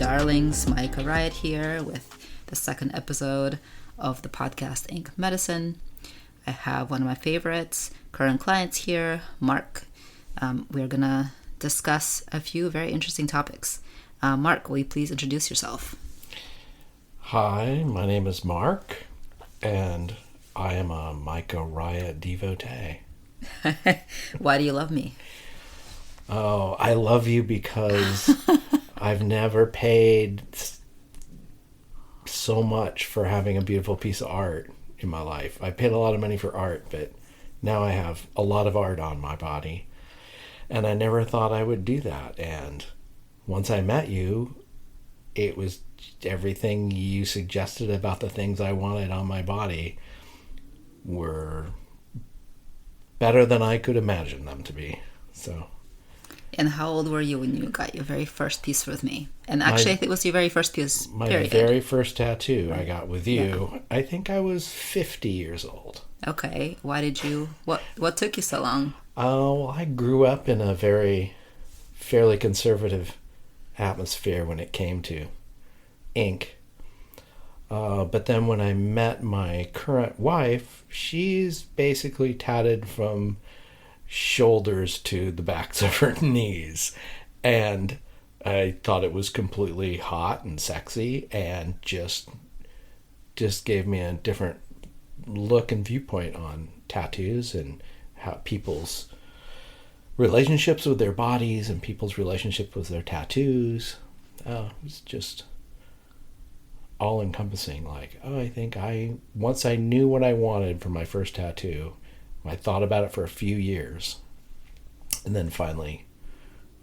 darlings, Micah Riot here with the second episode of the podcast Ink Medicine. I have one of my favorites, current clients here, Mark. We're going to discuss a few very interesting topics. Mark, will you please introduce yourself? Hi, my name is Mark, and I am a Micah Riot devotee. Why do you love me? Oh, I love you because I've never paid so much for having a beautiful piece of art in my life. I paid a lot of money for art, but now I have a lot of art on my body. And I never thought I would do that. And once I met you, it was everything you suggested about the things I wanted on my body were better than I could imagine them to be. So. And how old were you when you got your very first piece with me? And actually, I think it was your very first piece, my very first tattoo I got with you. Yeah. I think I was 50 years old. Okay. Why did you... What took you so long? Oh, I grew up in a fairly conservative atmosphere when it came to ink. But then when I met my current wife, she's basically tatted from shoulders to the backs of her knees, and I thought it was completely hot and sexy and just gave me a different look and viewpoint on tattoos and how people's relationships with their bodies and people's relationship with their tattoos. It was just all encompassing. I think once I knew what I wanted for my first tattoo, I thought about it for a few years and then finally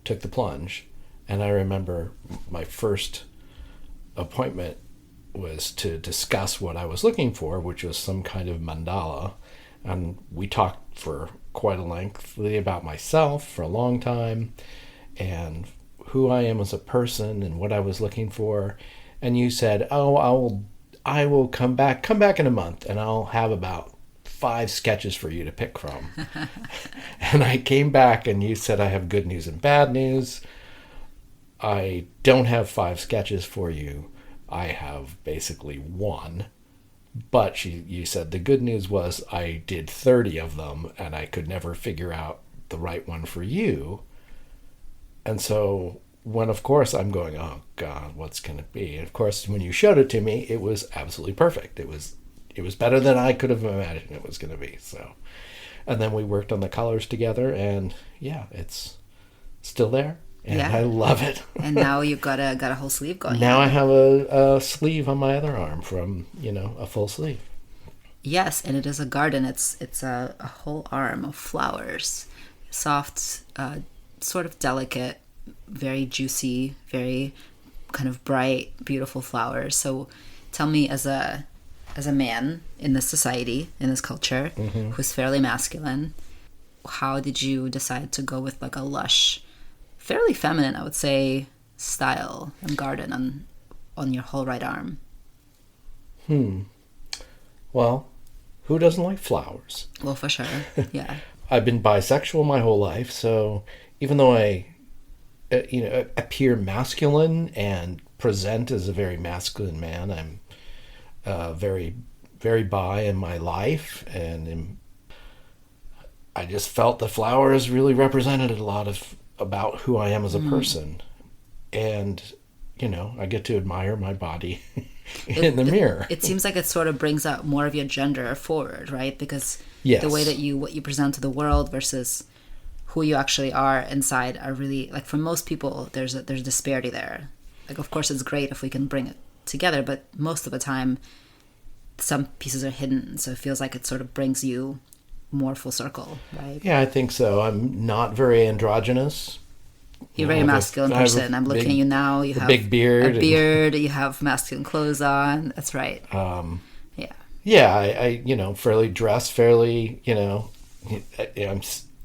took the plunge. And I remember my first appointment was to discuss what I was looking for, which was some kind of mandala. And we talked for quite a lengthily about myself for a long time and who I am as a person and what I was looking for. And you said, I will come back in a month and I'll have about 5 sketches for you to pick from. And I came back and you said, I have good news and bad news. I don't have 5 sketches for you. I have basically 1. But you said the good news was I did 30 of them and I could never figure out the right one for you. And so when, of course, I'm going, oh God, what's going to be? And of course, when you showed it to me, it was absolutely perfect. It was better than I could have imagined it was going to be. So, and then we worked on the colors together, and yeah, it's still there, and I love it. And now you've got a whole sleeve going. Now I have a sleeve on my other arm from a full sleeve. Yes, and it is a garden. It's a whole arm of flowers, soft, sort of delicate, very juicy, very kind of bright, beautiful flowers. So, tell me, as a man in this society, in this culture, who's fairly masculine, how did you decide to go with a lush, fairly feminine, I would say, style and garden on your whole right arm? Well, who doesn't like flowers? Well, for sure, yeah. I've been bisexual my whole life, so even though I appear masculine and present as a very masculine man, I'm very, very bi in my life, and I just felt the flowers really represented a lot about who I am as a person, and I get to admire my body in the mirror. It seems like it sort of brings out more of your gender forward, right? Because the way that what you present to the world versus who you actually are inside are really, for most people, there's disparity there. Of course, it's great if we can bring it together, but most of the time some pieces are hidden, so it feels like it sort of brings you more full circle, right? Yeah, I think so. I'm not very androgynous. You're a very masculine person. I'm looking at you now. You have a big beard. You have masculine clothes on. That's right. Yeah, I fairly dressed, I'm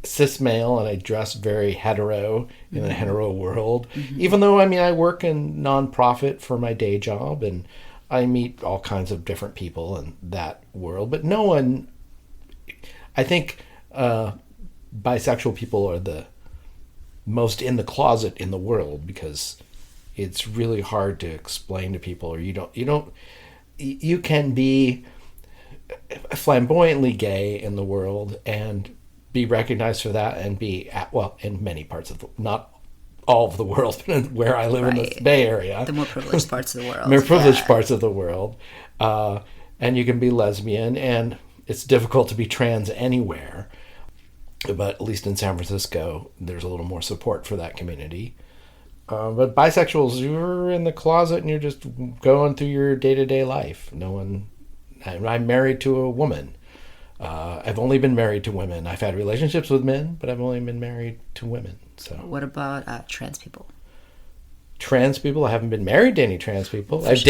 cis male, and I dress very hetero in the hetero world. Even though, I work in nonprofit for my day job, and I meet all kinds of different people in that world. But no one, I think bisexual people are the most in the closet in the world, because it's really hard to explain to people, or you can be flamboyantly gay in the world and be recognized for that, and be in many parts of not all of the world, but where I live in the Bay Area, the more privileged parts of the world, more privileged parts of the world, and you can be lesbian, and it's difficult to be trans anywhere, but at least in San Francisco there's a little more support for that community. But bisexuals, you're in the closet and you're just going through your day-to-day life. I'm married to a woman. I've only been married to women. I've had relationships with men, but I've only been married to women. So, what about trans people? Trans people? I haven't been married to any trans people. I've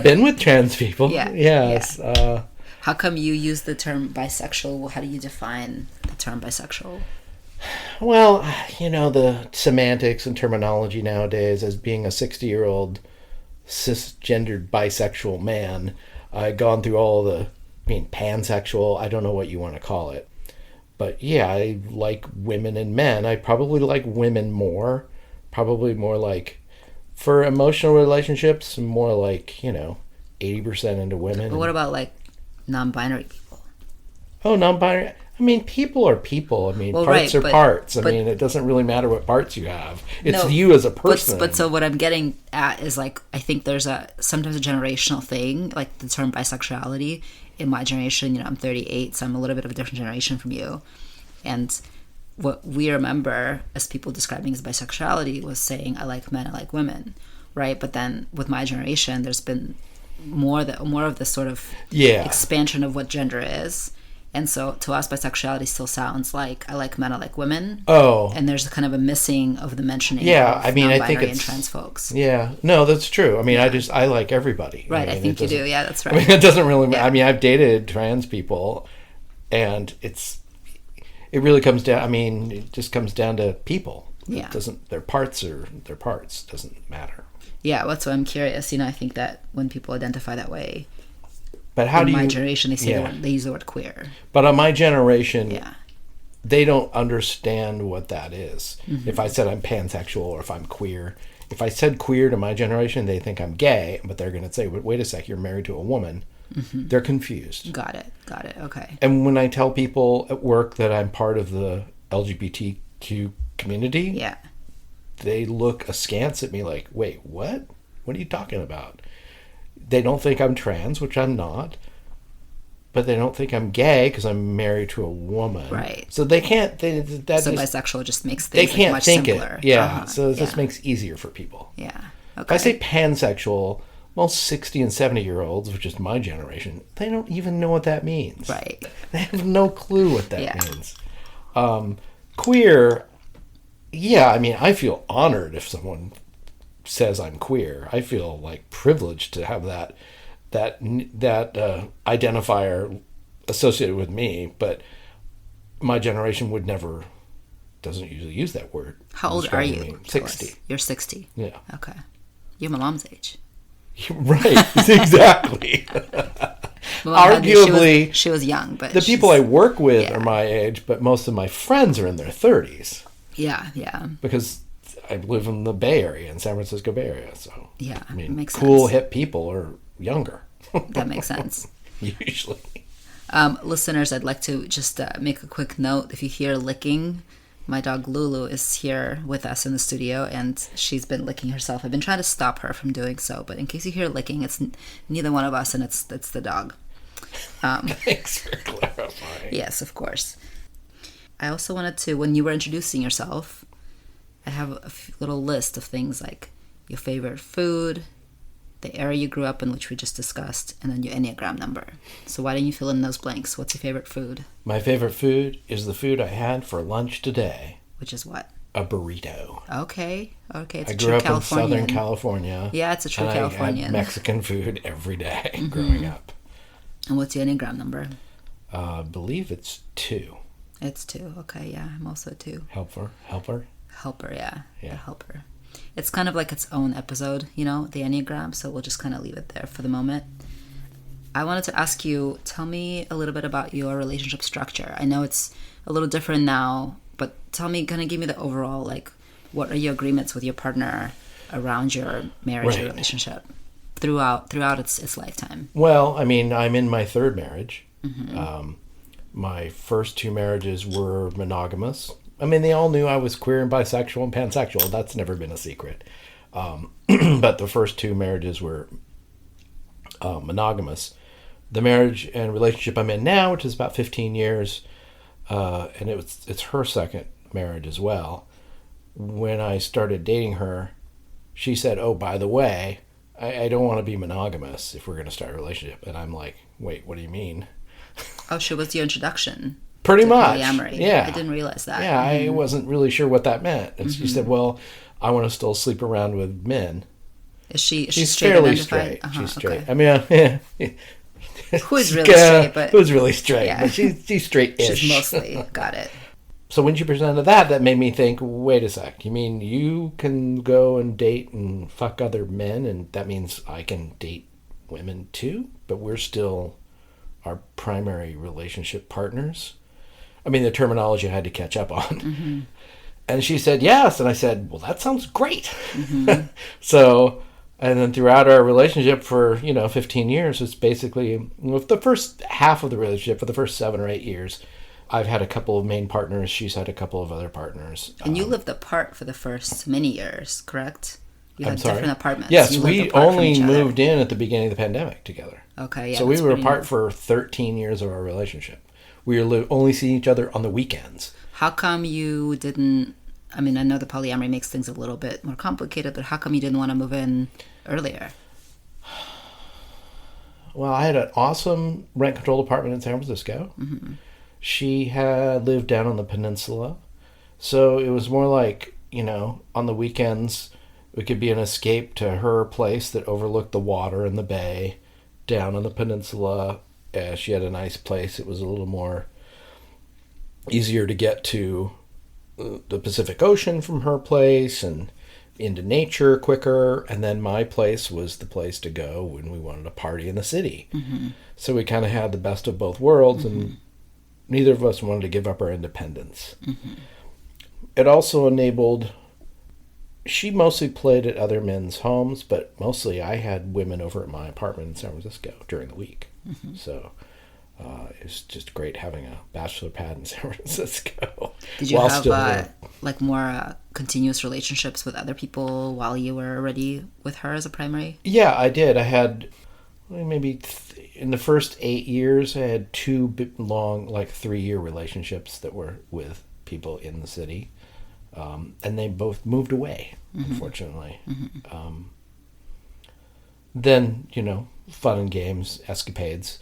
been with trans people. Yeah. Yes. Yeah. How come you use the term bisexual? How do you define the term bisexual? Well, the semantics and terminology nowadays, as being a 60-year-old cisgendered bisexual man, I've gone through pansexual, I don't know what you want to call it. But yeah, I like women and men. I probably like women more. Probably more like, for emotional relationships, more like, 80% into women. But what about like non-binary people? Oh, non-binary. People are people. Parts are parts. It doesn't really matter what parts you have. It's you as a person. But so what I'm getting at is, like, I think there's sometimes a generational thing, like the term bisexuality. In my generation, I'm 38, so I'm a little bit of a different generation from you. And what we remember as people describing as bisexuality was saying, I like men, I like women, right? But then with my generation, there's been more of this sort of expansion of what gender is. And so to us, bisexuality still sounds like I like men, I like women. Oh. And there's kind of a missing of the mentioning of non-binary, I think it's, and trans folks. Yeah. No, that's true. I like everybody. Right, I think you do. Yeah, that's right. It doesn't really matter. I've dated trans people, and it really comes down, it just comes down to people. Yeah. Their parts are their parts. It doesn't matter. Yeah, that's why I'm curious. I think that when people identify that way, but how do you? My generation, they use the word queer. But on my generation, they don't understand what that is. Mm-hmm. If I said I'm pansexual or if I'm queer, if I said queer to my generation, they think I'm gay. But they're going to say, "Wait a sec, you're married to a woman." Mm-hmm. They're confused. Got it. Okay. And when I tell people at work that I'm part of the LGBTQ community, they look askance at me like, "Wait, what? What are you talking about?" They don't think I'm trans, which I'm not, but they don't think I'm gay because I'm married to a woman. Right. So they can't. Bisexual just makes things much simpler. Yeah. So it just makes it easier for people. Yeah. Okay. If I say pansexual, most 60 and 70-year-olds, which is my generation, they don't even know what that means. Right. They have no clue what that means. Queer, I feel honored if someone says I'm queer. I feel like privileged to have that identifier associated with me, but my generation doesn't usually use that word. How old are you? 60. You're 60. Yeah. Okay. You're my mom's age. Right. Exactly. Arguably, she was young, but the people I work with are my age, but most of my friends are in their 30s. Yeah. Because I live in the Bay Area, in San Francisco Bay Area, so makes cool, sense. Hip people are younger. That makes sense. Usually. Listeners, I'd like to just make a quick note. If you hear licking, my dog Lulu is here with us in the studio, and she's been licking herself. I've been trying to stop her from doing so, but in case you hear licking, it's neither one of us, and it's the dog. Thanks for clarifying. Yes, of course. I also wanted to, when you were introducing yourself, I have a little list of things like your favorite food, the area you grew up in, which we just discussed, and then your Enneagram number. So why don't you fill in those blanks? What's your favorite food? My favorite food is the food I had for lunch today. Which is what? A burrito. Okay. It's I grew up in Southern California. Yeah, it's a true Californian. I had Mexican food every day growing up. And what's your Enneagram number? I believe it's 2. It's 2. Okay, yeah, I'm also 2. Helper, yeah. The helper. It's kind of like its own episode, the Enneagram, so we'll just kind of leave it there for the moment. I wanted to ask you, tell me a little bit about your relationship structure. I know it's a little different now, but tell me, kind of give me the overall, like, what are your agreements with your partner? around your marriage or Right. relationship throughout its lifetime? Well, I mean, I'm in my third marriage. My first two marriages were monogamous. I mean, they all knew I was queer and bisexual and pansexual. That's never been a secret. But the first two marriages were monogamous. The marriage and relationship I'm in now, which is about 15 years, and it's her second marriage as well. When I started dating her, she said, "Oh, by the way, I don't want to be monogamous if we're going to start a relationship." And I'm like, "Wait, what do you mean?" Oh, she was your introduction. Pretty to much. polyamory. Yeah. I didn't realize that. Yeah, I wasn't really sure what that meant. And she said, "Well, I want to still sleep around with men." Is she She's straight fairly identified? straight. She's straight. Okay. I mean, Who is really straight, but who's really straight? Yeah. But she's straight-ish. she's mostly got it. So when she presented that made me think, wait a sec. You mean you can go and date and fuck other men, and that means I can date women too? But we're still our primary relationship partners? I mean, the terminology I had to catch up on. And she said yes, and I said, well, that sounds great. So, and then throughout our relationship for 15 years, it's basically the first half of the relationship, for the first 7 or 8 years, I've had a couple of main partners. She's had a couple of other partners. And you lived apart for the first many years, correct? You had I'm sorry? different apartments. Yes, You lived we apart from only each other. moved in at the beginning of the pandemic together. Okay, yeah. So we that's were pretty apart new. for 13 years of our relationship. We were only seeing each other on the weekends. How come you didn't? I mean, I know the polyamory makes things a little bit more complicated, but how come you didn't want to move in earlier? Well, I had an awesome rent-controlled apartment in San Francisco. She had lived down on the peninsula. So it was more like, on the weekends, it could be an escape to her place that overlooked the water and the bay down on the peninsula. She had a nice place. It was a little more easier to get to the Pacific Ocean from her place and into nature quicker. And then my place was the place to go when we wanted to party in the city. So we kind of had the best of both worlds, and neither of us wanted to give up our independence. It also enabled... She mostly played at other men's homes, but mostly I had women over at my apartment in San Francisco during the week. So it was just great having a bachelor pad in San Francisco. Did you while have still there. more continuous relationships with other people while you were already with her as a primary? Yeah, I did. I had maybe in the first 8 years, I had 2 long, 3-year relationships that were with people in the city. And they both moved away, unfortunately. Then, fun and games, escapades,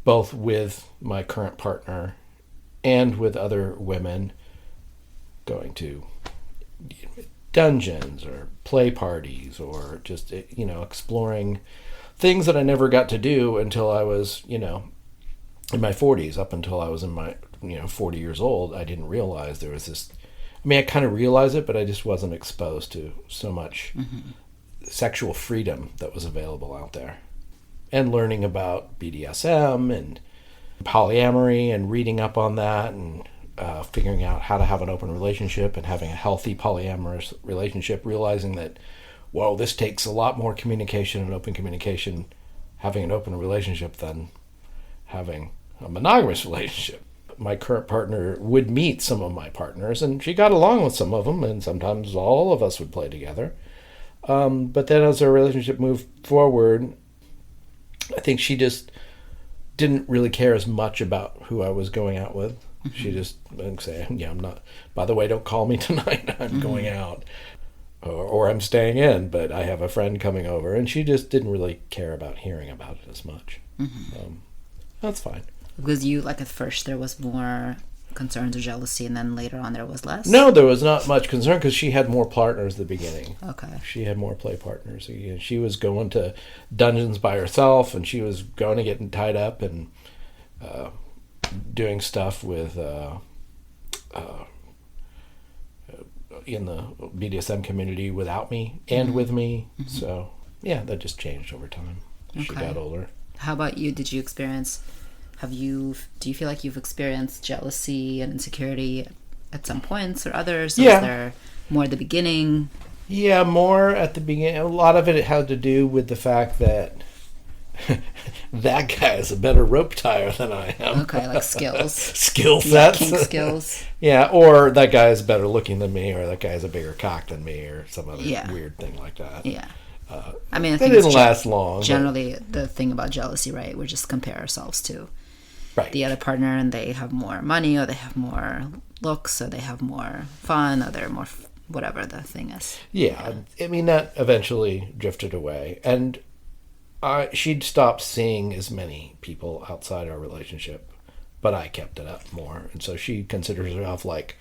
both with my current partner and with other women, going to dungeons or play parties or just, exploring things that I never got to do until I was, in my 40s. Up until I was in my, 40 years old, I didn't realize there was this... I mean, I kind of realized it, but I just wasn't exposed to so much sexual freedom that was available out there. And learning about BDSM and polyamory and reading up on that and figuring out how to have an open relationship and having a healthy polyamorous relationship, realizing that, well, this takes a lot more communication and open communication, having an open relationship, than having a monogamous relationship. My current partner would meet some of my partners, and she got along with some of them, and sometimes all of us would play together. But then as our relationship moved forward, I think she just didn't really care as much about who I was going out with. She just would say, yeah, I'm not, by the way, don't call me tonight, I'm going out. Or I'm staying in, but I have a friend coming over. And she just didn't really care about hearing about it as much. That's fine. Because you, at first there was more concerns or jealousy, and then later on there was less? No, there was not much concern because she had more partners at the beginning. Okay. She had more play partners. She was going to dungeons by herself, and she was going to get tied up and doing stuff with in the BDSM community without me and with me. So, yeah, that just changed over time. She got older. How about you? Did you experience... do you feel like you've experienced jealousy and insecurity at some points or others? Or Yeah. was there more at the beginning? Yeah, more at the beginning. A lot of it had to do with the fact that that guy is a better rope tire than I am. Okay, like skills. Skill Yeah, sets. kink skills. Yeah, or that guy is better looking than me, or that guy has a bigger cock than me, or some other Yeah. weird thing like that. Yeah. I mean, I That think didn't it's last long. generally the thing about jealousy, right? We just compare ourselves to Right. the other partner, and they have more money, or they have more looks, or they have more fun, or they're more whatever the thing is. Yeah, I mean, that eventually drifted away. And she'd stopped seeing as many people outside our relationship, but I kept it up more. And so she considers herself like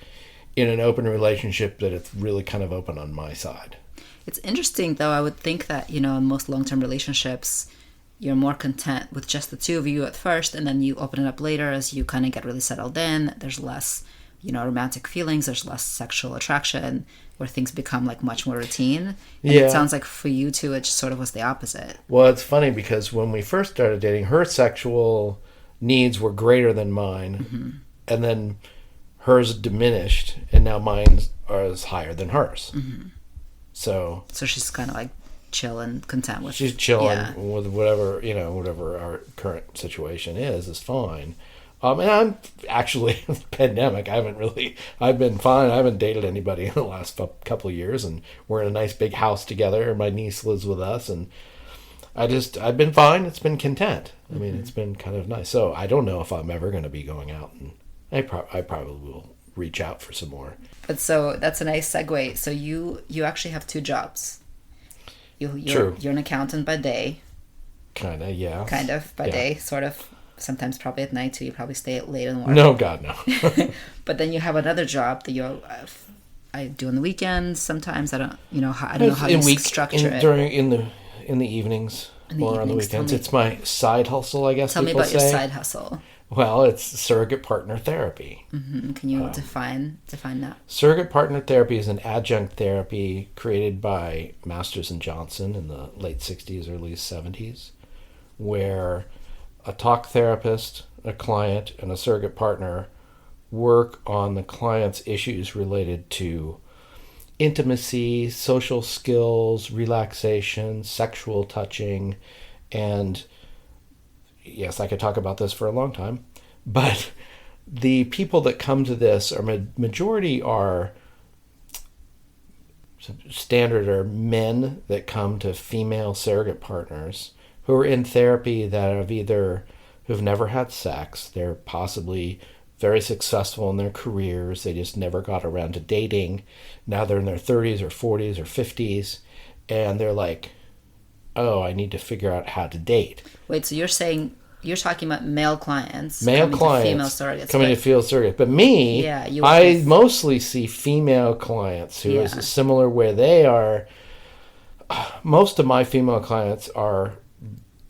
in an open relationship that it's really kind of open on my side. It's interesting, though. I would think that, in most long-term relationships, you're more content with just the two of you at first, and then you open it up later as you kind of get really settled in. There's less, romantic feelings. There's less sexual attraction, where things become like much more routine. And Yeah. It sounds like for you two, it just sort of was the opposite. Well, it's funny because when we first started dating, her sexual needs were greater than mine, and then hers diminished, and now mine are higher than hers. So she's kind of like chill and content with. she's chilling Yeah. with whatever our current situation is fine. And I'm actually, the pandemic, I've been fine. I haven't dated anybody in the last couple of years, and we're in a nice big house together, and my niece lives with us, and I've been fine. It's been content. I mean, it's been kind of nice. So I don't know if I'm ever going to be going out, and I probably will reach out for some more. But so that's a nice segue. So you actually have two jobs. True. You're an accountant by day. Kind of, yeah. Kind of by Yeah. day, sort of. Sometimes probably at night too. You probably stay late in the morning. No, God, no. But then you have another job that I do on the weekends. Sometimes I don't know how you structure it. In the evenings In the or on the evenings, weekends. tell me. It's my side hustle, I guess. Tell me people about your say. side hustle. Well, it's surrogate partner therapy. Can you define that? Surrogate partner therapy is an adjunct therapy created by Masters and Johnson in the late 60s, early 70s, where a talk therapist, a client, and a surrogate partner work on the client's issues related to intimacy, social skills, relaxation, sexual touching, and yes, I could talk about this for a long time, but the people that come to this majority are standard are men that come to female surrogate partners who are in therapy that who've never had sex. They're possibly very successful in their careers. They just never got around to dating. Now they're in their 30s or 40s or 50s, and they're like, oh, I need to figure out how to date. Wait, so you're talking about male clients Male coming clients to female surrogates. coming to female surrogates. But me, Yeah, I mostly see female clients who is similar where they are. Most of my female clients are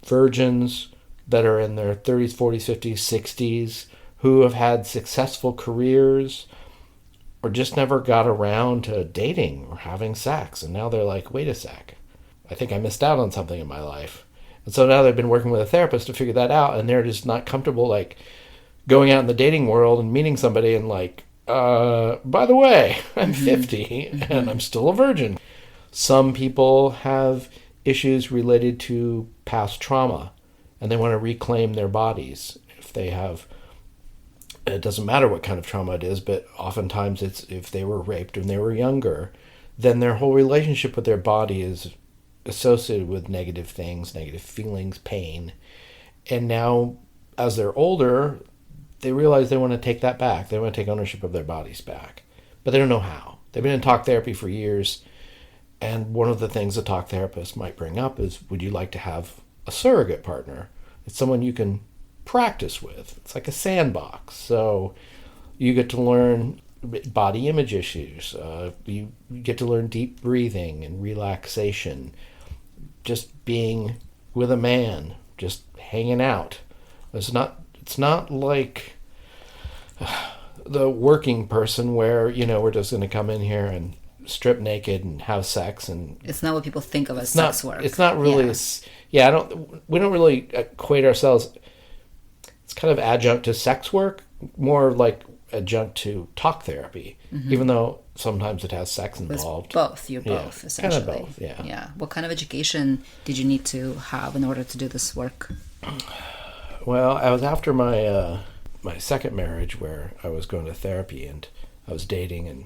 virgins that are in their 30s, 40s, 50s, 60s, who have had successful careers or just never got around to dating or having sex. And now they're like, wait a sec, I think I missed out on something in my life. And so now they've been working with a therapist to figure that out, and they're just not comfortable like going out in the dating world and meeting somebody and like, by the way, I'm 50 and I'm still a virgin. Some people have issues related to past trauma, and they want to reclaim their bodies. If they have, it doesn't matter what kind of trauma it is, but oftentimes it's if they were raped when they were younger, then their whole relationship with their body is associated with negative things, negative feelings, pain. And now, as they're older, they realize they want to take that back. They want to take ownership of their bodies back. But they don't know how. They've been in talk therapy for years, and one of the things a talk therapist might bring up is, would you like to have a surrogate partner? It's someone you can practice with. It's like a sandbox. So you get to learn body image issues. You get to learn deep breathing and relaxation. Just being with a man, just hanging out. It's not like the working person where, we're just going to come in here and strip naked and have sex, and it's not what people think of as sex work. It's not really we don't really equate ourselves. It's kind of adjunct to sex work, more like adjunct to talk therapy. Even though sometimes it has sex It's involved. both. You're both, essentially. Kind of both, yeah. Yeah. What kind of education did you need to have in order to do this work? Well, I was after my second marriage where I was going to therapy, and I was dating and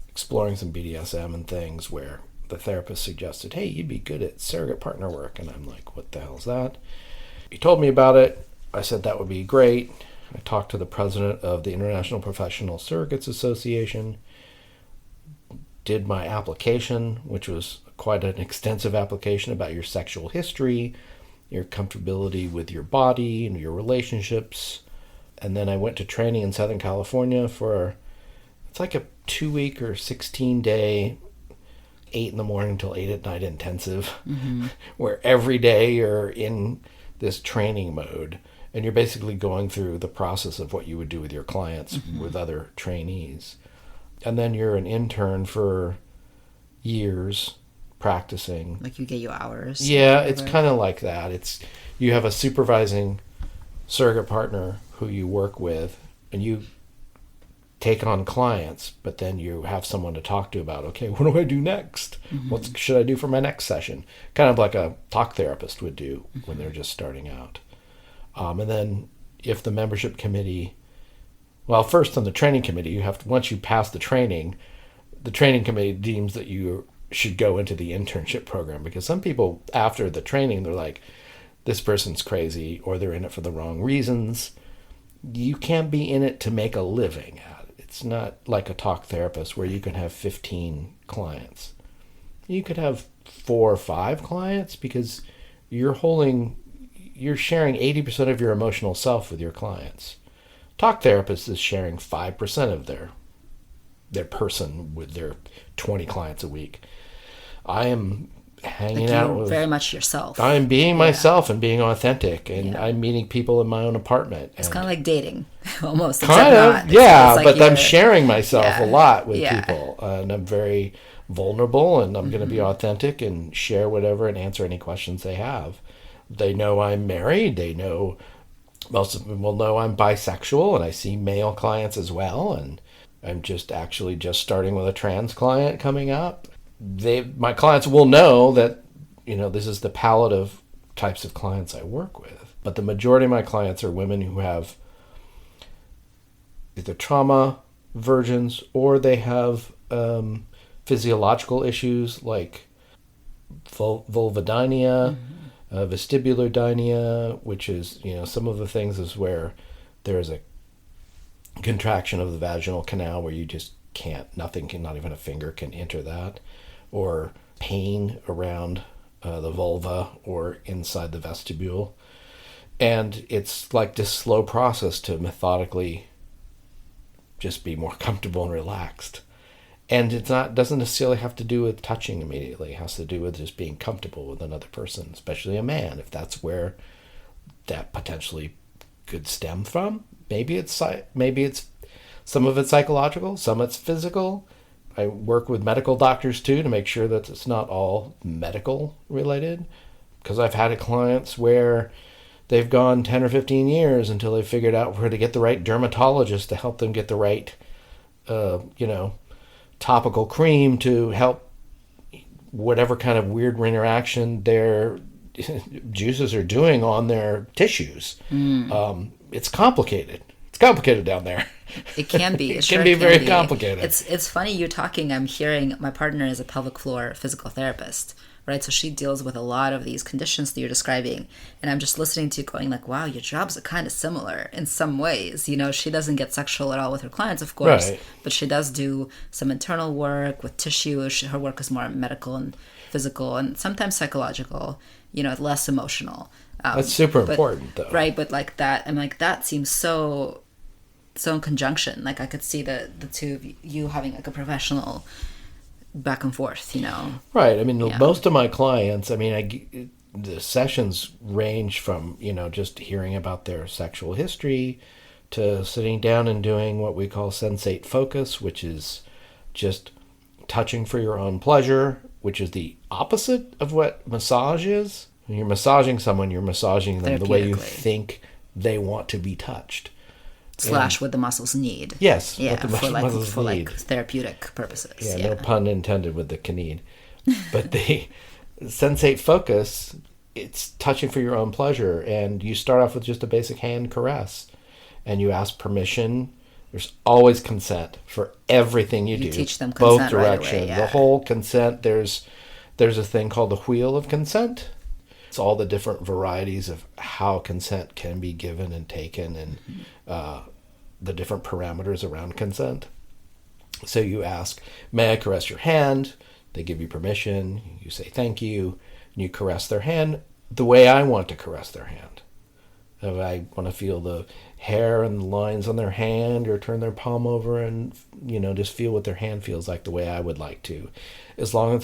exploring some BDSM and things where the therapist suggested, hey, you'd be good at surrogate partner work. And I'm like, what the hell's that? He told me about it. I said that would be great. I talked to the president of the International Professional Surrogates Association, did my application, which was quite an extensive application about your sexual history, your comfortability with your body and your relationships. And then I went to training in Southern California for, it's like a 2-week or 16-day, 8 in the morning till 8 at night intensive, where every day you're in this training mode. And you're basically going through the process of what you would do with your clients, with other trainees. And then you're an intern for years practicing. Like you get your hours? Yeah, it's kind of like that. You have a supervising surrogate partner who you work with, and you take on clients, but then you have someone to talk to about, okay, what do I do next? What should I do for my next session? Kind of like a talk therapist would do when they're just starting out. And then if the membership committee, well, first on the training committee, you have to, once you pass the training committee deems that you should go into the internship program, because some people after the training, they're like, this person's crazy, or they're in it for the wrong reasons. You can't be in it to make a living at it. It's not like a talk therapist where you can have 15 clients. You could have 4 or 5 clients because you're sharing 80% of your emotional self with your clients. Talk therapist is sharing 5% of their person with their 20 clients a week. I am hanging out with very much yourself. I'm being myself and being authentic, and I'm meeting people in my own apartment. It's kind of like dating, almost. Kind of, not. yeah. It's like but I'm sharing myself a lot with Yeah. people, and I'm very vulnerable, and I'm going to be authentic and share whatever and answer any questions they have. They know I'm married. They know, most of them will know I'm bisexual, and I see male clients as well. And I'm just starting with a trans client coming up. My clients will know that, this is the palette of types of clients I work with. But the majority of my clients are women who have either trauma virgins, or they have physiological issues like vulvodynia, vestibular dynia, which is, some of the things is where there's a contraction of the vaginal canal where you just not even a finger can enter that, or pain around the vulva or inside the vestibule. And it's like this slow process to methodically just be more comfortable and relaxed. And doesn't necessarily have to do with touching immediately. It has to do with just being comfortable with another person, especially a man, if that's where that potentially could stem from. Maybe it's some of it's psychological, some it's physical. I work with medical doctors too to make sure that it's not all medical related, because I've had clients where they've gone 10 or 15 years until they figured out where to get the right dermatologist to help them get the right, topical cream to help whatever kind of weird interaction their juices are doing on their tissues. It's complicated. It's complicated down there. It can be. It can be very complicated. It's funny you talking. I'm hearing my partner is a pelvic floor physical therapist, right? So she deals with a lot of these conditions that you're describing. And I'm just listening to you going like, wow, your jobs are kind of similar in some ways. She doesn't get sexual at all with her clients, of course, right, but she does do some internal work with tissue. Her work is more medical and physical and sometimes psychological, less emotional. That's super important though. Right, but like that, I'm like, that seems so in conjunction. Like I could see the two of you having like a professional back and forth, Right. I mean, most of my clients, the sessions range from, just hearing about their sexual history to sitting down and doing what we call sensate focus, which is just touching for your own pleasure, which is the opposite of what massage is. When you're massaging someone, you're massaging them the way you think they want to be touched. Slash what the muscles need. Yes, Yeah, what the muscles for need. therapeutic purposes. Yeah, no pun intended with the need. But the sensate focus, it's touching for your own pleasure, and you start off with just a basic hand caress, and you ask permission. There's always consent for everything you do. You teach them both consent right directions. away, yeah. The whole consent. There's a thing called the wheel of consent. It's all the different varieties of how consent can be given and taken, and the different parameters around consent. So you ask, may I caress your hand? They give you permission. You say thank you. And you caress their hand the way I want to caress their hand. If I want to feel the hair and the lines on their hand, or turn their palm over and, just feel what their hand feels like the way I would like to. As long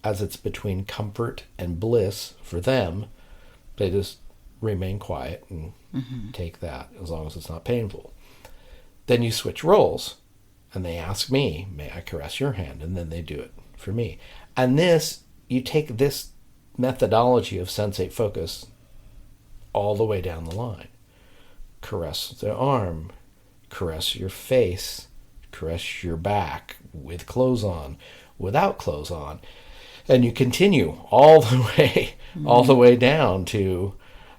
as it's between comfort and bliss for them, they just remain quiet and take that, as long as it's not painful. Then you switch roles, and they ask me, may I caress your hand? And then they do it for me. And you take this methodology of sensate focus all the way down the line. Caress the arm, caress your face, caress your back with clothes on, without clothes on. And you continue all the way down to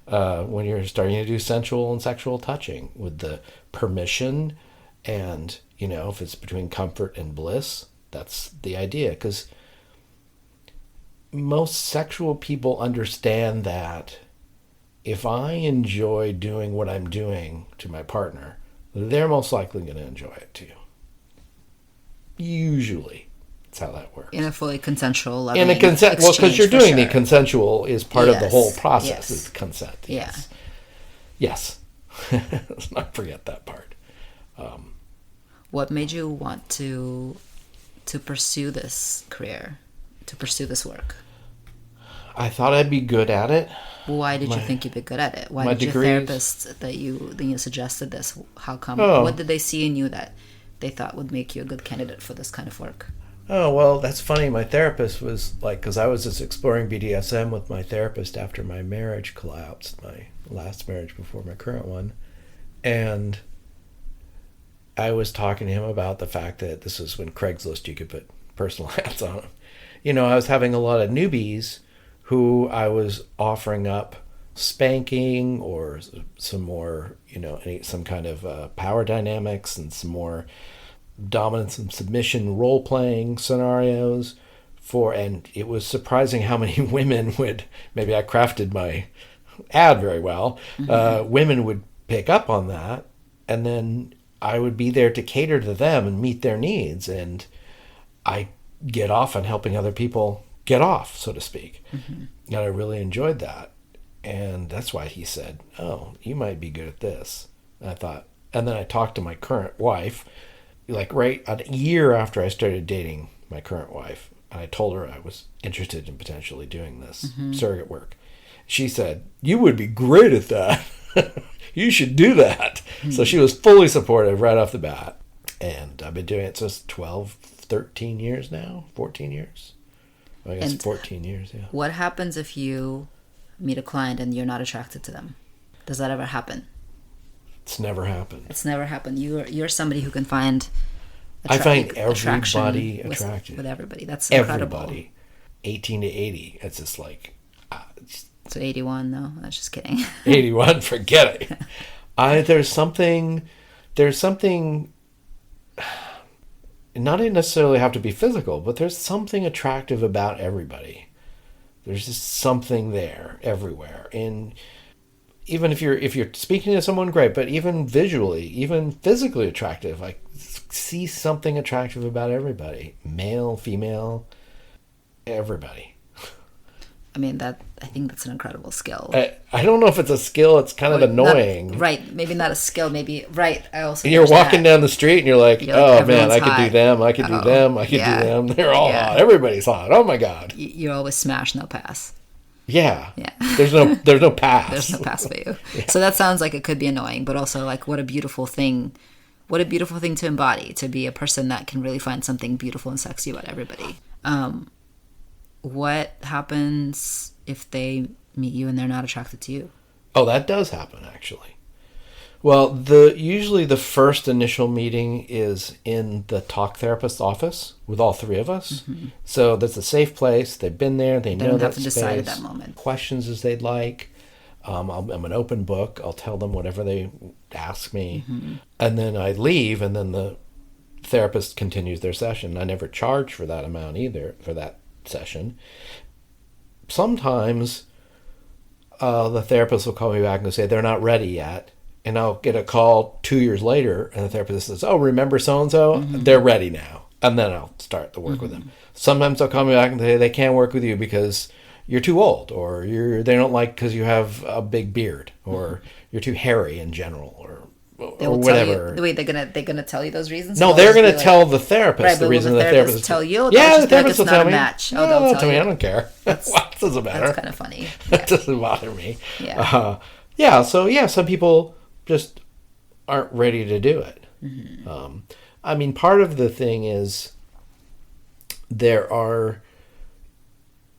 when you're starting to do sensual and sexual touching with the permission. And, if it's between comfort and bliss, that's the idea. Because most sexual people understand that if I enjoy doing what I'm doing to my partner, they're most likely going to enjoy it too. Usually. That's how that works. In a fully consensual level. Because you're doing the consensual is part of the whole process, is consent. Yes. Yes. Let's not forget that part. What made you want to pursue this career, to pursue this work? I thought I'd be good at it. Why did you think you'd be good at it? Why did your therapist that you suggested this? How come? What did they see in you that they thought would make you a good candidate for this kind of work? Oh, well, that's funny. My therapist was because I was just exploring BDSM with my therapist after my marriage collapsed, my last marriage before my current one. And I was talking to him about the fact that this was when Craigslist, you could put personal ads on them. I was having a lot of newbies who I was offering up spanking or some more, some kind of power dynamics and some more dominance and submission role-playing scenarios and it was surprising how many women maybe I crafted my ad very well, women would pick up on that, and then I would be there to cater to them and meet their needs, and I get off on helping other people get off, so to speak. And I really enjoyed that, and that's why he said, oh, you might be good at this. And I thought, and then I talked to my current wife, right a year after I started dating my current wife, and I told her I was interested in potentially doing this surrogate work. She said, you would be great at that. You should do that. So she was fully supportive right off the bat. And I've been doing it since 13 years now, 14 years. I guess 14 years, yeah. What happens if you meet a client and you're not attracted to them? Does that ever happen? It's never happened. It's never happened. You're somebody who can find I find everybody attractive. With everybody. That's incredible. Everybody. 18 to 80. It's just like... So 81, no? I'm just kidding. 81, forget it. There's something... Not necessarily have to be physical, but there's something attractive about everybody. There's just something there everywhere. And even if you're speaking to someone, great, but even visually, even physically attractive, I see something attractive about everybody. Male, female, everybody. I mean, I think that's an incredible skill. I don't know if it's a skill. It's kind of annoying. Right. Maybe not a skill. Maybe, right. I also. You're walking down the street and you're like, oh man, I could do them. I could do them. I could do them. They're all hot. Everybody's hot. Oh my God. You're always smash, no pass. Yeah. Yeah. There's no pass. There's no pass for you. Yeah. So that sounds like it could be annoying, but also like what a beautiful thing. What a beautiful thing to embody, to be a person that can really find something beautiful and sexy about everybody. What happens if they meet you and they're not attracted to you? Oh, that does happen, actually. Well, usually the first initial meeting is in the talk therapist's office with all three of us. So that's a safe place. They've been there. They know don't that have to space. decide at that moment. Questions as they'd like. I'm an open book. I'll tell them whatever they ask me. And then I leave, and then the therapist continues their session. I never charge for that amount either, for that session. Sometimes the therapist will call me back and say they're not ready yet. And I'll get a call 2 years later, and the therapist says, "Oh, remember so-and-so? They're ready now." And then I'll start to work with them. Sometimes they'll call me back and say they can't work with you because you're too old, or they don't like because you have a big beard, or you're too hairy in general, or whatever. Wait, they're gonna tell you those reasons? No, they're going to tell the therapist right, the but reason will the therapist will tell you. Yeah, the therapist will tell me. Match. No, they'll tell me. I don't care. What doesn't matter? That's kind of funny. That doesn't bother me. Yeah. So some people just aren't ready to do it. I mean, part of the thing is there are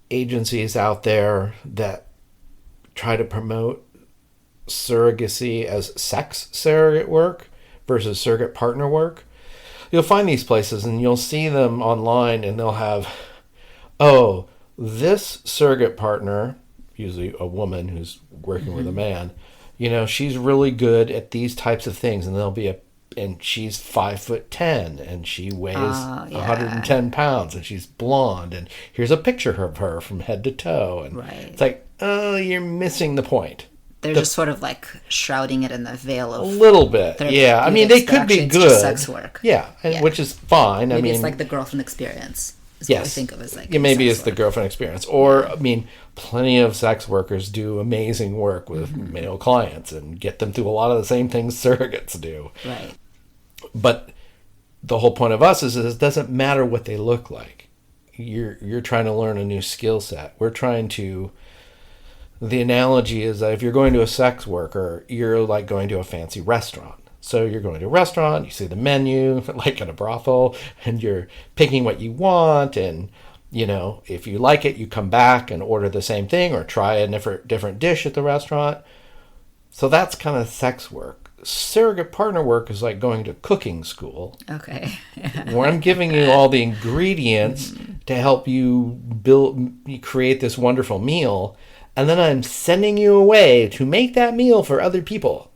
agencies out there that try to promote surrogacy as sex surrogate work versus surrogate partner work. You'll find these places and you'll see them online, and they'll have, oh, this surrogate partner, usually a woman who's working with a man, she's really good at these types of things, and and she's 5'10", and she weighs 110 pounds, and she's blonde, and here's a picture of her from head to toe, and it's like, oh, you're missing the point. They're just sort of like shrouding it in the veil of a little bit. Yeah, I mean, they could be good. Just sex work. Yeah, which is fine. Maybe it's like the girlfriend experience. What I think of as like maybe it's the girlfriend experience. Or, I mean, plenty of sex workers do amazing work with male clients and get them through a lot of the same things surrogates do. Right. But the whole point of us is it doesn't matter what they look like. You're trying to learn a new skill set. We're trying to... The analogy is that if you're going to a sex worker, you're like going to a fancy restaurant. So you're going to a restaurant, you see the menu, like in a brothel, and you're picking what you want. And, if you like it, you come back and order the same thing or try a different dish at the restaurant. So that's kind of sex work. Surrogate partner work is like going to cooking school. Okay. Where I'm giving you all the ingredients to help you create this wonderful meal. And then I'm sending you away to make that meal for other people.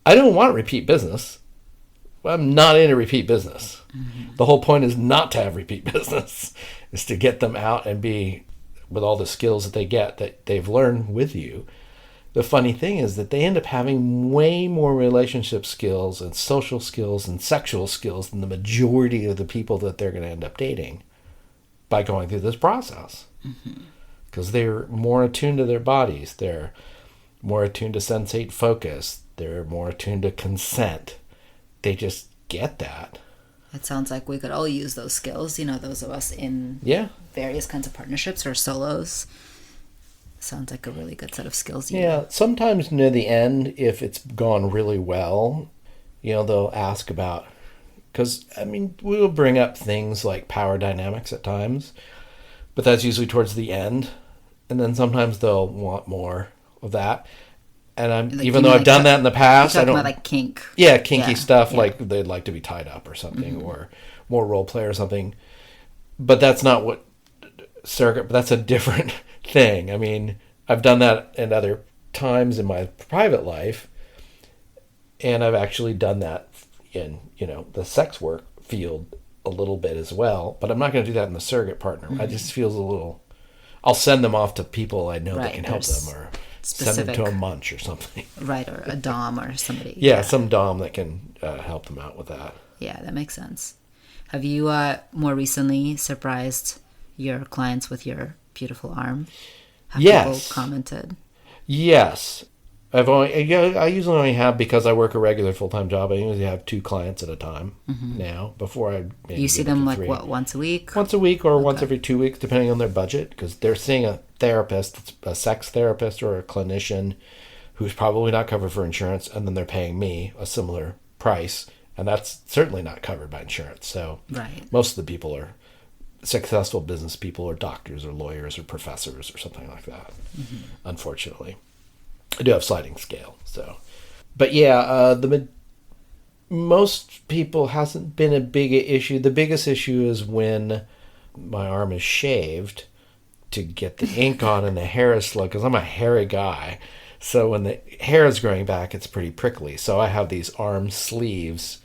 I don't want repeat business. I'm not into repeat business. The whole point is not to have repeat business. Is to get them out and be, with all the skills that they get, that they've learned with you. The funny thing is that they end up having way more relationship skills and social skills and sexual skills than the majority of the people that they're going to end up dating by going through this process. Because they're more attuned to their bodies. They're more attuned to sensate focus. They're more attuned to consent. They just get that. It sounds like we could all use those skills, those of us in various kinds of partnerships or solos. Sounds like a really good set of skills. Sometimes near the end, if it's gone really well, they'll ask about... Because, I mean, we'll bring up things like power dynamics at times, but that's usually towards the end. And then sometimes they'll want more of that. And even though I've done that in the past, I don't... about like kink. Yeah, kinky stuff, like they'd like to be tied up or something, or more role play or something. But that's not what surrogate... But that's a different thing. I mean, I've done that in other times in my private life, and I've actually done that in, the sex work field a little bit as well. But I'm not going to do that in the surrogate partner. I just feels a little... I'll send them off to people I know that can help them, or send them to a munch or something. Right, or a dom or somebody. Some dom that can help them out with that. Yeah, that makes sense. Have you more recently surprised your clients with your beautiful arm? Have people commented? Yes. I usually only have, because I work a regular full-time job, I usually have 2 clients at a time now. Before I maybe you see them like 3. Once a week? Once a week or once every 2 weeks, depending on their budget, because they're seeing a therapist, a sex therapist or a clinician who's probably not covered for insurance, and then they're paying me a similar price, and that's certainly not covered by insurance. So most of the people are successful business people or doctors or lawyers or professors or something like that, unfortunately. I do have sliding scale, so. But yeah, most people hasn't been a big issue. The biggest issue is when my arm is shaved to get the ink on and the hair is slow, because I'm a hairy guy. So when the hair is growing back, it's pretty prickly. So I have these arm sleeves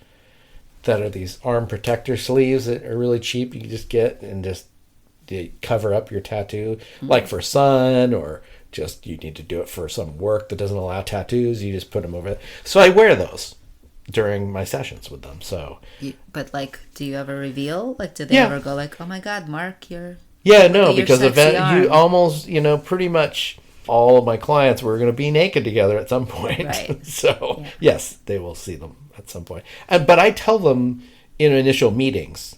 that are these arm protector sleeves that are really cheap. You can just get and just cover up your tattoo, like for sun, or just you need to do it for some work that doesn't allow tattoos. You just put them over. So I wear those during my sessions with them. So, but like, do you ever reveal? Like, do they ever go like, "Oh my God, Mark, you're..." Yeah, no, because you almost, pretty much all of my clients were going to be naked together at some point. Right. So, yes, they will see them at some point. But I tell them in initial meetings,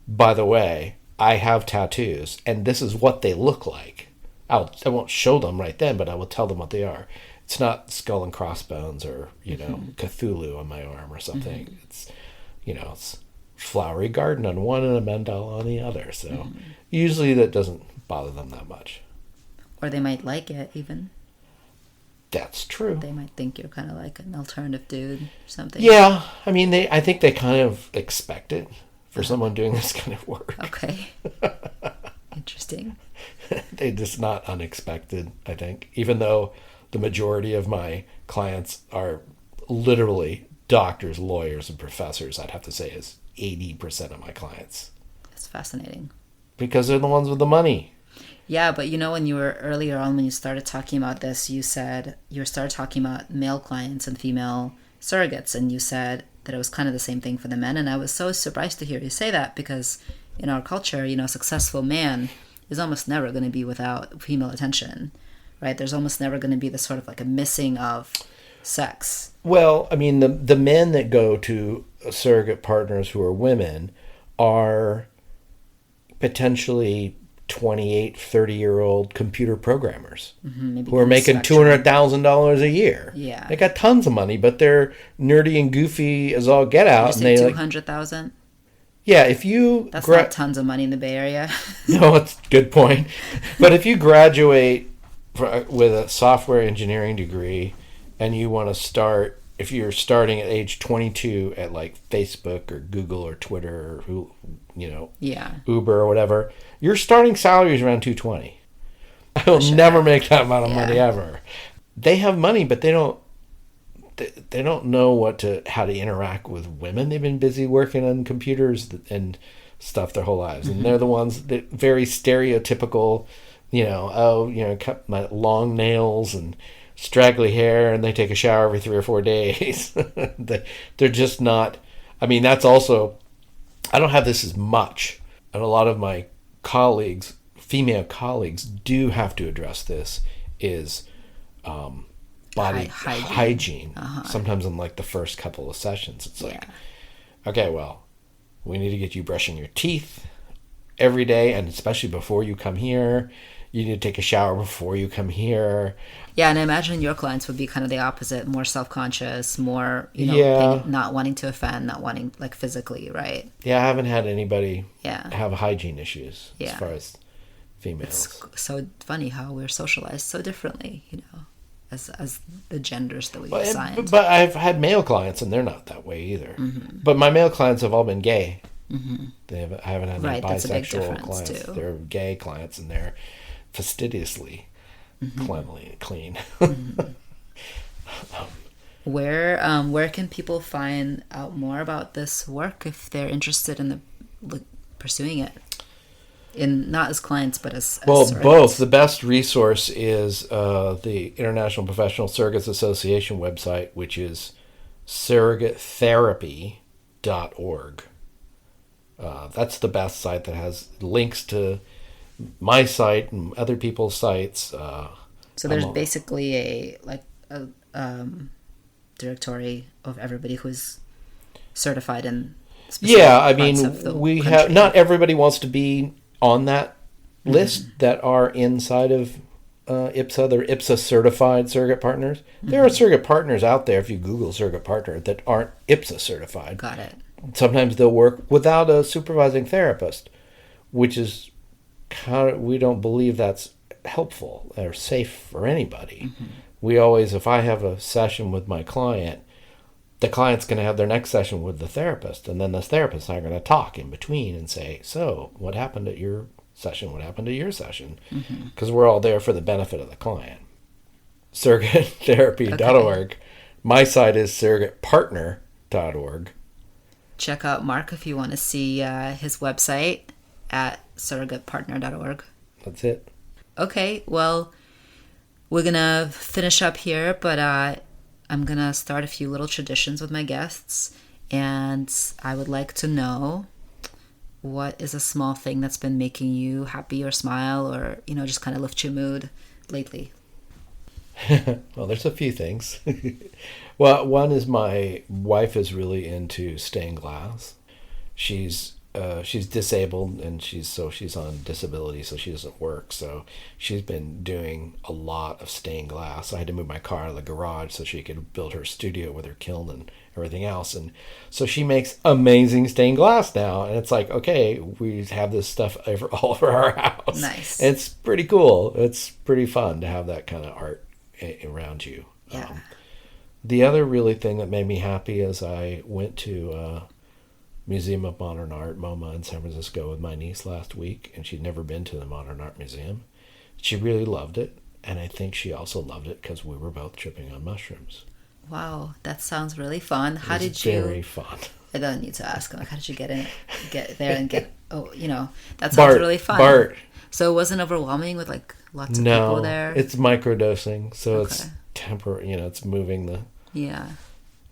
by the way, I have tattoos, and this is what they look like. I won't show them right then, but I will tell them what they are. It's not skull and crossbones or, Cthulhu on my arm or something. It's, it's flowery garden on one and a mandala on the other. So usually that doesn't bother them that much. Or they might like it even. That's true. They might think you're kind of like an alternative dude or something. Yeah. I mean, I think they kind of expect it for someone doing this kind of work. Okay. Interesting. They're just not unexpected, I think. Even though the majority of my clients are literally doctors, lawyers, and professors, I'd have to say is 80% of my clients. That's fascinating. Because they're the ones with the money. Yeah, but when you were earlier on, when you started talking about this, you said you started talking about male clients and female surrogates, and you said that it was kind of the same thing for the men. And I was so surprised to hear you say that, because in our culture, a successful man is almost never going to be without female attention, right? There's almost never going to be this sort of like a missing of sex. Well, I mean, the men that go to surrogate partners who are women are potentially 28, 30-year-old computer programmers who are making $200,000 a year. Yeah. They got tons of money, but they're nerdy and goofy as all get out. Did you say 200,000? Yeah, if you... That's not tons of money in the Bay Area. No, it's a good point. But if you graduate with a software engineering degree and you want to start... If you're starting at age 22 at like Facebook or Google or Twitter or Uber or whatever, your starting salary is around $220. I will never make that amount of money ever. They have money, but they don't know how to interact with women. They've been busy working on computers and stuff their whole lives, and they're the ones that very stereotypical. Cut my long nails and straggly hair, and they take a shower every 3 or 4 days. They're just not. I mean, that's also. I don't have this as much, and a lot of my colleagues, female colleagues, do have to address this. Is body hygiene. Sometimes in like the first couple of sessions, it's like, okay, well, we need to get you brushing your teeth every day, and especially before you come here. You need to take a shower before you come here. Yeah, and I imagine your clients would be kind of the opposite, more self-conscious, more, not wanting to offend, not wanting, like, physically, right? Yeah, I haven't had anybody have hygiene issues as far as females. It's so funny how we're socialized so differently, as the genders that we've assigned. But I've had male clients, and they're not that way either. But my male clients have all been gay. I haven't had any bisexual clients. Too. They're gay clients, and they're fastidiously clean. Where can people find out more about this work if they're interested in pursuing it? Not as clients, but as surrogates? Both. The best resource is the International Professional Surrogates Association website, which is surrogatetherapy.org. That's the best site that has links to my site and other people's sites. So there's basically a directory of everybody who's certified in specific parts of the we country. have not everybody wants to be on that list that are inside of IPSA. They're IPSA certified surrogate partners. There are surrogate partners out there, if you Google surrogate partner, that aren't IPSA certified. Got it. Sometimes they'll work without a supervising therapist, which is we don't believe that's helpful or safe for anybody. We always, if I have a session with my client, the client's going to have their next session with the therapist, and then the therapist are going to talk in between and say, so what happened at your session? What happened to your session? Because we're all there for the benefit of the client. Surrogatetherapy.org. My site is surrogatepartner.org. Check out Mark if you want to see his website at surrogatepartner.org. That's it. Okay, well, we're going to finish up here, but I'm going to start a few little traditions with my guests, and I would like to know, what is a small thing that's been making you happy or smile or, just kind of lift your mood lately? Well, there's a few things. Well, one is my wife is really into stained glass. She's disabled, and she's on disability, so she doesn't work. So she's been doing a lot of stained glass. I had to move my car out of the garage so she could build her studio with her kiln and everything else. And so she makes amazing stained glass now. And it's like, okay, we have this stuff all over our house. Nice. And it's pretty cool. It's pretty fun to have that kind of art around you. Yeah. The other really thing that made me happy is I went to Museum of Modern Art, MoMA, in San Francisco with my niece last week, and she'd never been to the Modern Art Museum. She really loved it, and I think she also loved it because we were both tripping on mushrooms. Wow, that sounds really fun. How It was did you? Very fun. I don't need to ask. Like, how did you get there and get? Oh, that sounds Bart, really fun. Bart. So it wasn't overwhelming with like lots of No, people there. it's microdosing, so Okay. it's temporary. It's moving the. Yeah.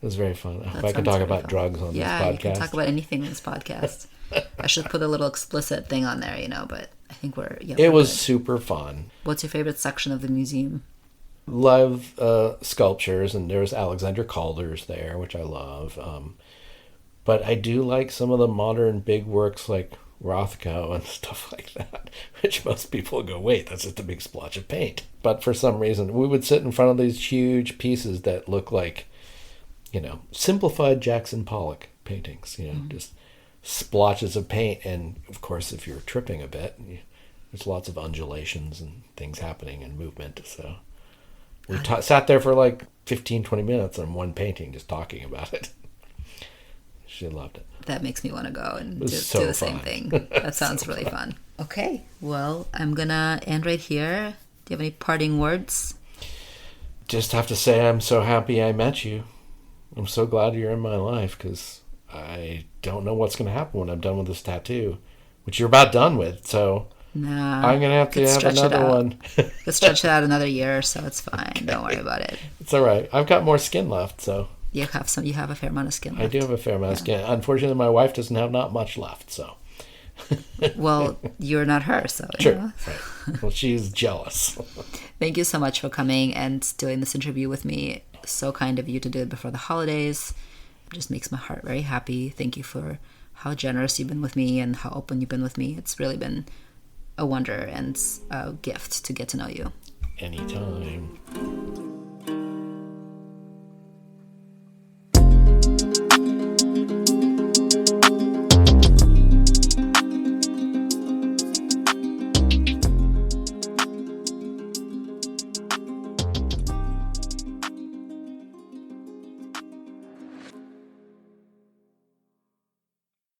It was very fun. I hope I That can sounds talk really about fun. drugs on this Yeah, podcast. you can talk about anything in this podcast. I should put a little explicit thing on there, but I think we're. Yeah, It we're was good. super fun. What's your favorite section of the museum? Love sculptures, and there's Alexander Calder's there, which I love. But I do like some of the modern big works like Rothko and stuff like that, which most people go, wait, that's just a big splotch of paint. But for some reason, we would sit in front of these huge pieces that look like, simplified Jackson Pollock paintings, just splotches of paint. And of course, if you're tripping a bit, there's lots of undulations and things happening and movement. So we sat there for like 15, 20 minutes on one painting, just talking about it. She loved it. That makes me want to go and do so the same fun. thing. That sounds really fun. Okay, well, I'm going to end right here. Do you have any parting words? Just have to say I'm so happy I met you. I'm so glad you're in my life, because I don't know what's going to happen when I'm done with this tattoo, which you're about done with. So Nah, I'm going to have to have another one. Let's stretch it out another year or so. It's fine. Okay. Don't worry about it. It's all right. I've got more skin left, so. You have a fair amount of skin left. I do have a fair amount of skin. Unfortunately, my wife doesn't have not much left, so. Well, you're not her, so. Sure. Right. Well, she's jealous. Thank you so much for coming and doing this interview with me. So kind of you to do it before the holidays. It just makes my heart very happy. Thank you for how generous you've been with me and how open you've been with me. It's really been a wonder and a gift to get to know you. Anytime.